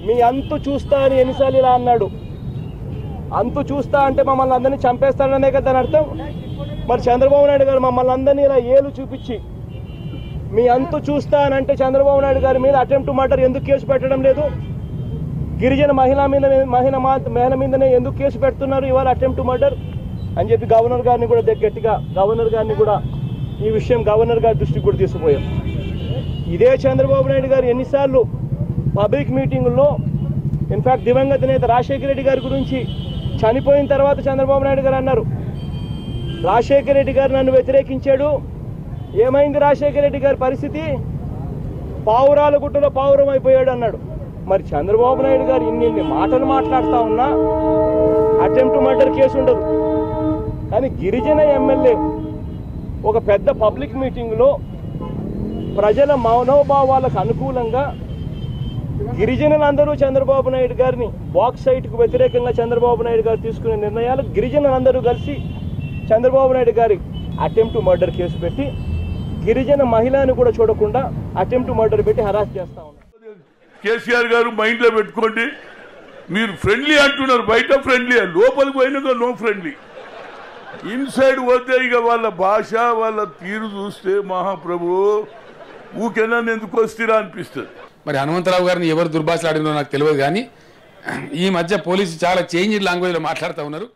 మీ అంతు చూస్తా అని ఎన్నిసార్లు ఇలా అన్నాడు. అంతు చూస్తా అంటే మమ్మల్ని అందరినీ చంపేస్తాడనే కదా అని అర్థం. మరి చంద్రబాబు నాయుడు గారు మమ్మల్ని అందరినీ ఇలా ఏలు చూపించి మీ అంతు చూస్తా అని అంటే చంద్రబాబు నాయుడు గారి మీద అటెంప్ట్ మర్డర్ ఎందుకు కేసు పెట్టడం లేదు? గిరిజన మహిళ మీదనే ఎందుకు కేసు పెడుతున్నారు ఇవాళ అటెంప్ట్ మర్డర్ అని చెప్పి గవర్నర్ గారిని కూడా గట్టిగా ఈ విషయం గవర్నర్ గారి దృష్టికి కూడా తీసుకుపోయాం. ఇదే చంద్రబాబు నాయుడు గారు ఎన్నిసార్లు పబ్లిక్ మీటింగుల్లో ఇన్ఫాక్ట్ దివంగత నేత రాజశేఖర రెడ్డి గారి గురించి చనిపోయిన తర్వాత చంద్రబాబు నాయుడు గారు అన్నారు, రాజశేఖర రెడ్డి గారు నన్ను వ్యతిరేకించాడు, ఏమైంది రాజశేఖర రెడ్డి గారి పరిస్థితి, పావురాల గుట్టలో పావురం అయిపోయాడు అన్నాడు. మరి చంద్రబాబు నాయుడు గారు ఇన్ని మాటలు మాట్లాడుతూ ఉన్నా అటెంప్ట్ మర్డర్ కేసు ఉండదు. కానీ గిరిజన ఎమ్మెల్యే ఒక పెద్ద పబ్లిక్ మీటింగ్లో ప్రజల మనోభావాలకు అనుకూలంగా గిరిజనులందరూ చంద్రబాబు నాయుడు గారిని బాక్సైట్కు వ్యతిరేకంగా చంద్రబాబు నాయుడు గారు తీసుకునే నిర్ణయాలు గిరిజనులందరూ కలిసి చంద్రబాబు నాయుడు గారి అటెంప్ట్ మర్డర్ కేసు పెట్టి గిరిజన మహిళను కూడా చూడకుండా అటెంప్ట్ మర్డర్ పెట్టి హరాస్ చేస్తా ఉన్నారు. కేసీఆర్ గారు మైండ్లో పెట్టుకోండి, మీరు ఫ్రెండ్లీ అంటున్నారు, బయట ఫ్రెండ్లీ, లోపలికి పోయినాక నో ఫ్రెండ్లీ. ఇన్సైడ్ పోతే ఇక వాళ్ళ భాష వాళ్ళ తీరు చూస్తే మహాప్రభు ఊకెనా ఎందుకు వస్తారా అనిపిస్తుంది. మరి హనుమంతరావు గారిని ఎవరు దుర్భాషలు ఆడినో నాకు తెలియదు, కానీ ఈ మధ్య పోలీసు చాలా చేంజ్ లాంగ్వేజ్లో మాట్లాడుతూ ఉన్నారు.